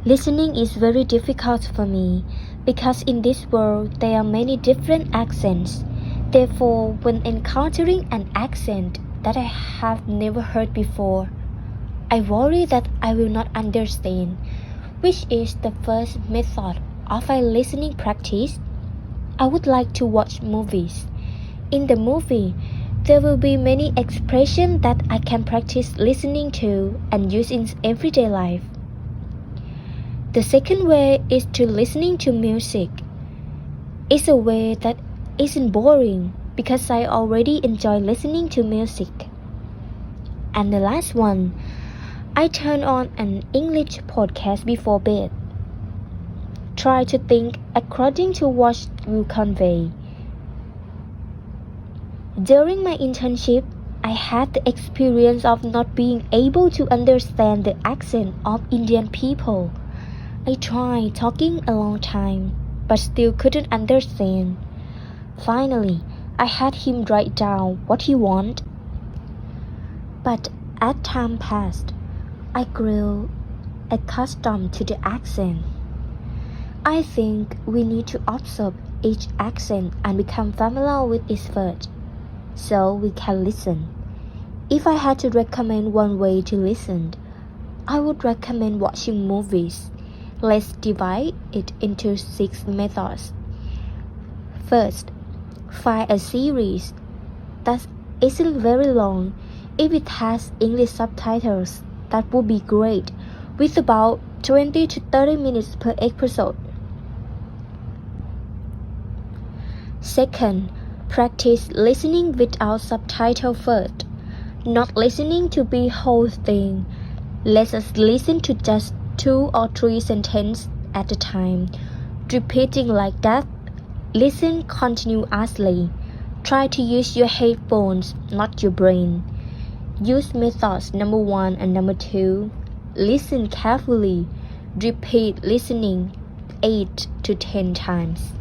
Listening is very difficult for me because in this world there are many different accents. Therefore, when encountering an accent that I have never heard before, I worry that I will not understand, which is the first method of a listening practice. I would like to watch movies. In the movie, there will be many expressions that I can practice listening to and use in everyday life. The second way is to listening to music. It's a way that isn't boring because I already enjoy listening to music. And the last one, I turn on an English podcast before bed. Try to think according to what you convey. During my internship, I had the experience of not being able to understand the accent of Indian people. I tried talking a long time, but still couldn't understand. Finally, I had him write down what he wanted. But as time passed, I grew accustomed to the accent. I think we need to observe each accent and become familiar with its first, so we can listen. If I had to recommend one way to listen, I would recommend watching movies. Let's divide it into 6 methods. First, find a series that isn't very long. If it has English subtitles, that would be great, with about 20 to 30 minutes per episode. Second, practice listening without subtitle first. Not listening to the whole thing. Let us listen to just 2 or 3 sentences at a time. Repeating like that. Listen continuously. Try to use your headphones, not your brain. Use methods number 1 and number 2. Listen carefully. Repeat listening 8 to 10 times.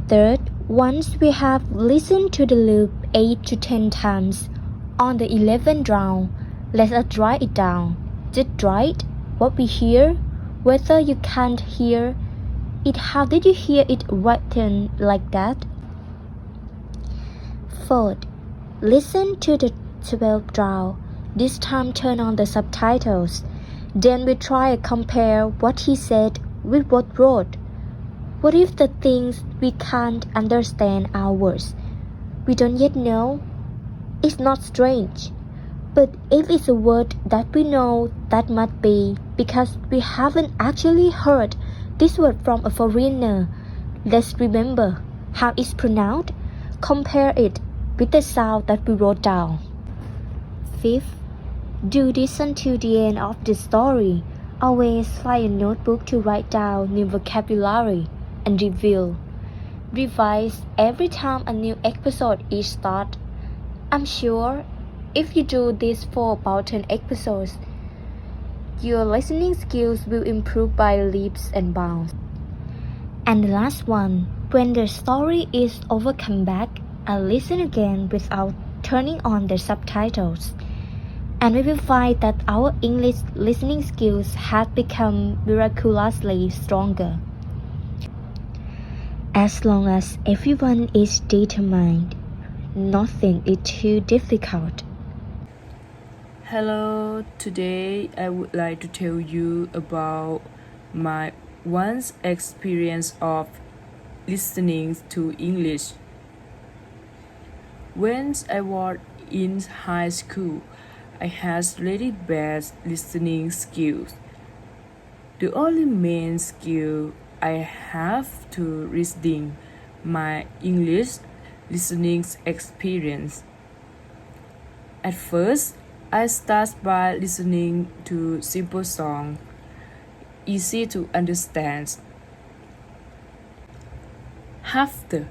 Third, once we have listened to the loop 8 to 10 times, on the 11th round, let us write it down. Just write what we hear, whether you can't hear it. How did you hear it written like that? Fourth, listen to the 12th round. This time turn on the subtitles. Then we try to compare what he said with what wrote. What if the things we can't understand are words we don't yet know? It's not strange. But if it's a word that we know, that must be because we haven't actually heard this word from a foreigner. Let's remember how it's pronounced. Compare it with the sound that we wrote down. Fifth, do this until the end of the story. Always find a notebook to write down new vocabulary and review. Revise every time a new episode is started. I'm sure if you do this for about 10 episodes, your listening skills will improve by leaps and bounds. And the last one, when the story is over, come back and listen again without turning on the subtitles. And we will find that our English listening skills have become miraculously stronger. As long as everyone is determined, nothing is too difficult. Hello, today I would like to tell you about my once experience of listening to English. When I was in high school, I had really bad listening skills. The only main skill I have to reading my English listening experience. At first, I start by listening to simple songs, easy to understand. After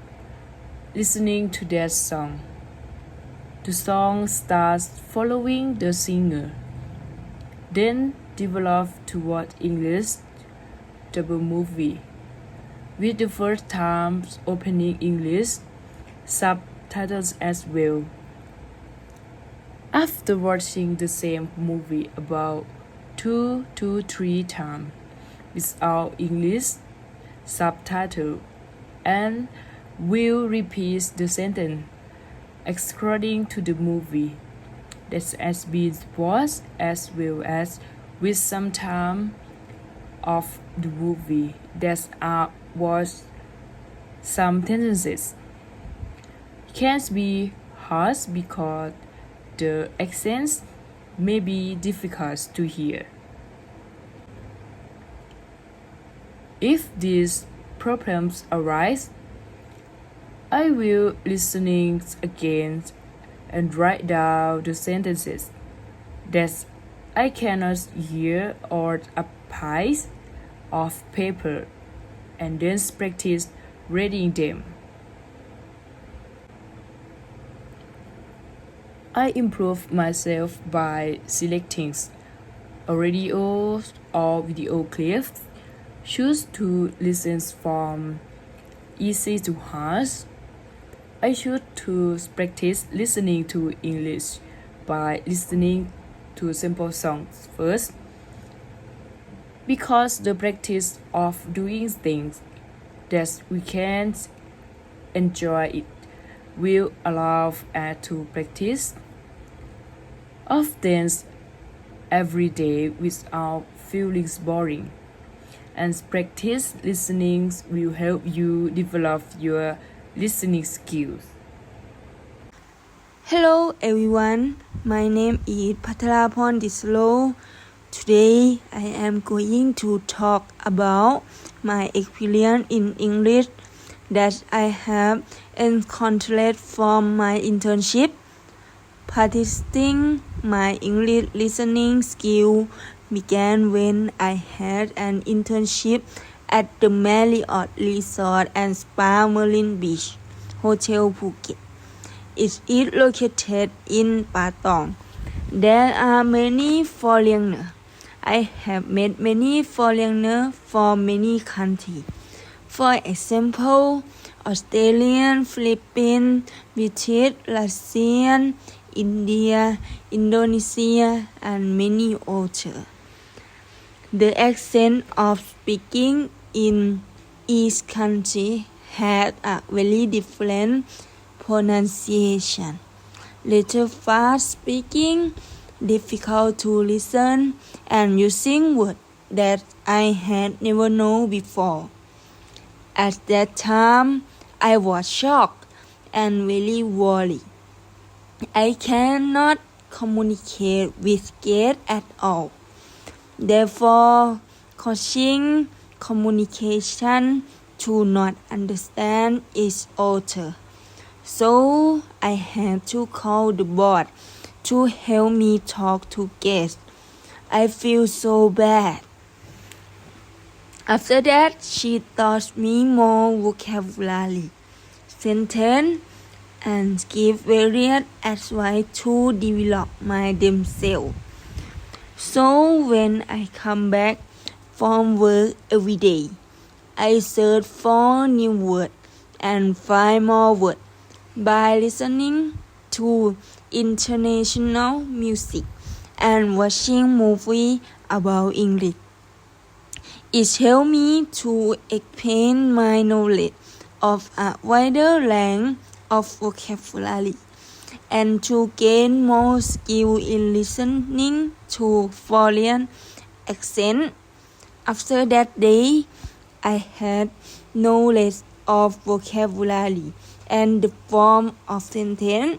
listening to that song, the song starts following the singer, then develop toward English double movie, with the first time opening English subtitles as well. After watching the same movie about 2 to 3 times without English subtitle and will repeat the sentence according to the movie that has been watched, as well as with some time of the movie that was some sentences can't be harsh because the accents may be difficult to hear. If these problems arise, I will listening again and write down the sentences that I cannot hear or a piece of paper and then practice reading them. I improve myself by selecting a radio or video clip. Choose to listen from easy to hard. I choose to practice listening to English by listening to simple songs first, because the practice of doing things that we can enjoy it will allow us to practice often every day without feeling boring. And practice listening will help you develop your listening skills. Hello everyone, my name is Patharapon Dislo. Today I am going to talk about my experience in English that I have encountered from my internship. Practicing my English listening skill began when I had an internship at the Marriott Resort and Spa Marine Beach Hotel Phuket. It is located in Patong. There are many foreigners. I have met many foreigners from many countries. For example, Australian, Philippines, British, Russian, India, Indonesia, and many others. The accent of speaking in each country had a very different pronunciation. Little fast speaking, difficult to listen, and using words that I had never known before. At that time, I was shocked and very worried. I cannot communicate with guests at all. Therefore, coaching communication to not understand each other. So I had to call the board to help me talk to guests. I feel so bad. After that, she taught me more vocabulary, sentence, and give various advice to develop my themselves. So when I come back from work every day, I search for new words and find more words by listening to international music and watching movies about English. It helped me to expand my knowledge of a wider range of vocabulary and to gain more skill in listening to foreign accents. After that day, I had knowledge of vocabulary and the form of sentence.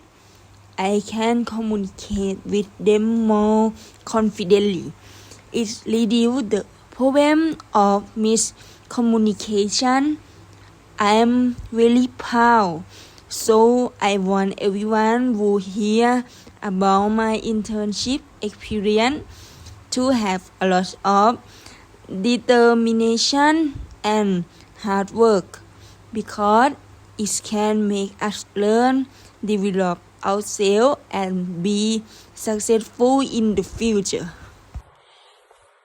I can communicate with them more confidently. It reduces the problem of miscommunication. I am very proud. So I want everyone who hear about my internship experience to have a lot of determination and hard work, because it can make us learn, develop ourselves, and be successful in the future.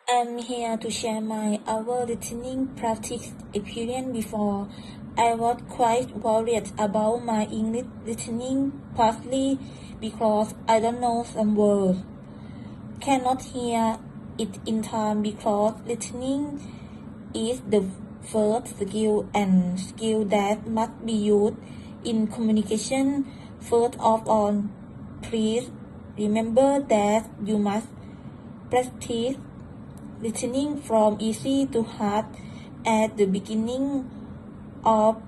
I'm here to share my our listening practice experience. Before, I was quite worried about my English listening, partly because I don't know some words, cannot hear it in time because listening is the first skill and skill that must be used in communication. First of all, please remember that you must practice listening from easy to hard at the beginning of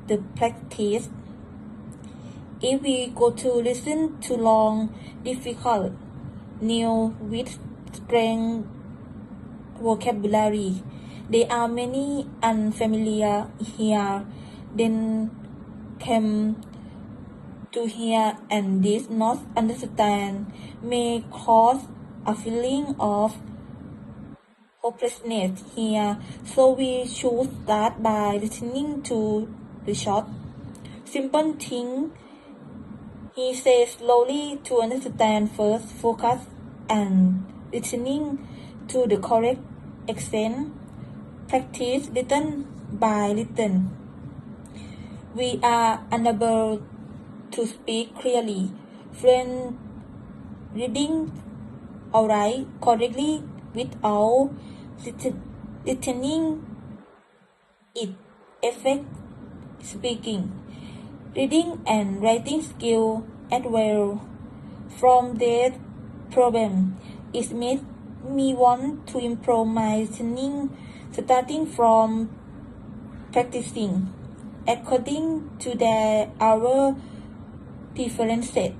the practice. If we go to listen too long, difficult, new with strange vocabulary, there are many unfamiliar here, then come to hear and this not understand may cause a feeling of hopelessness here. So we should start by listening to the short, simple thing he says slowly to understand first. Focus and listening to the correct accent. Practice little by little. We are unable to speak clearly. When reading or write correctly without listening, it affects speaking, reading and writing skill as well. From that problem, it made me want to improve my listening, starting from practicing according to our preferences.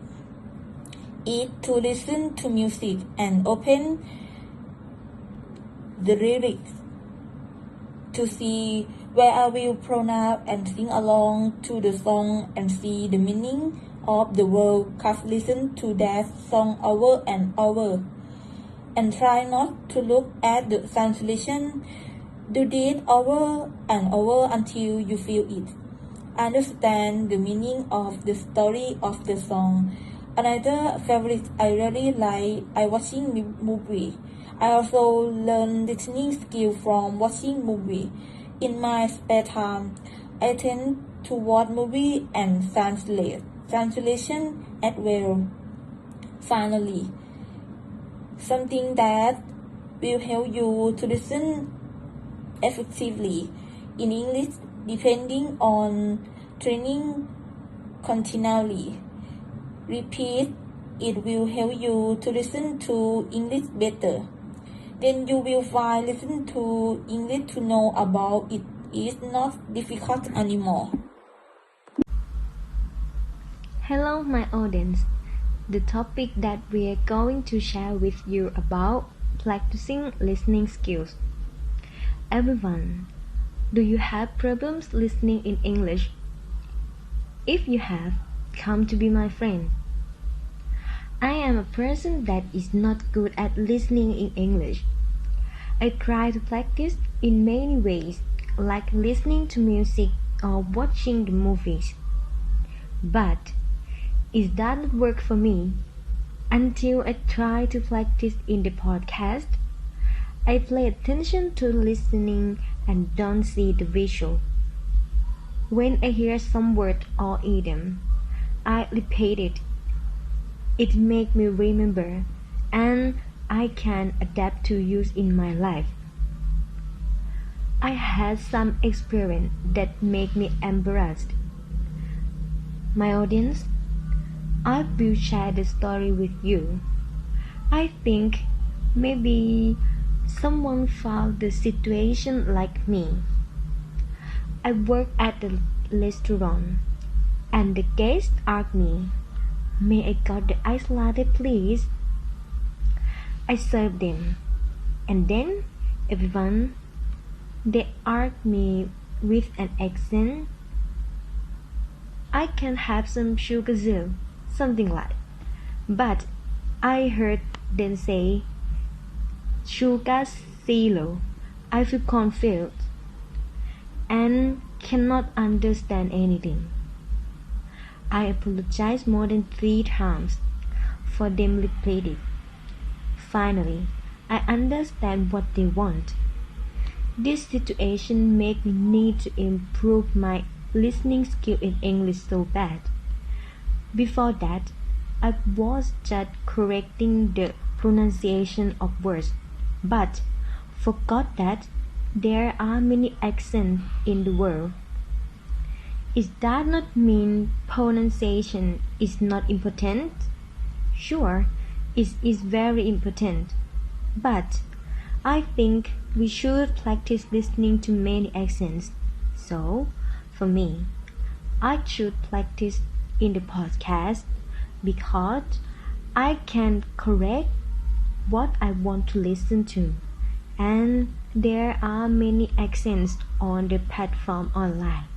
Is to listen to music and open the lyrics to see where I will pronounce and sing along to the song and see the meaning of the word. Just listen to that song over and over and try not to look at the translation. Do this over and over until you feel it. Understand the meaning of the story of the song. Another favorite I really like I watching movie. I also learn listening skill from watching movie. In my spare time, I tend to watch movie and translation as well. Finally, something that will help you to listen effectively in English depending on training continually. Repeat. It will help you to listen to English better. Then you will find listening to English to know about it is not difficult anymore. Hello, my audience. The topic that we are going to share with you about practicing listening skills. Everyone, do you have problems listening in English? If you have, come to be my friend. I am a person that is not good at listening in English. I try to practice in many ways, like listening to music or watching the movies. But it doesn't work for me until I try to practice in the podcast. I pay attention to listening and don't see the visual. When I hear some word or idiom, I repeat it. It makes me remember and I can adapt to use in my life. I had some experience that make me embarrassed. My audience, I will share the story with you. I think maybe someone found the situation like me. I work at the restaurant and the guest asked me, "May I got the ice latte please?" I served them, and then everyone, they asked me with an accent, "I can have some sugar zero," something like. But I heard them say, "Sugar zero." I feel confused and cannot understand anything. I apologized more than 3 times for them repeated. Finally, I understand what they want. This situation made me need to improve my listening skill in English so bad. Before that, I was just correcting the pronunciation of words. but forgot that there are many accents in the world. It does not mean pronunciation is not important. Sure, it is very important, but I think we should practice listening to many accents. So, for me, I should practice in the podcast because I can correct what I want to listen to, and there are many accents on the platform online.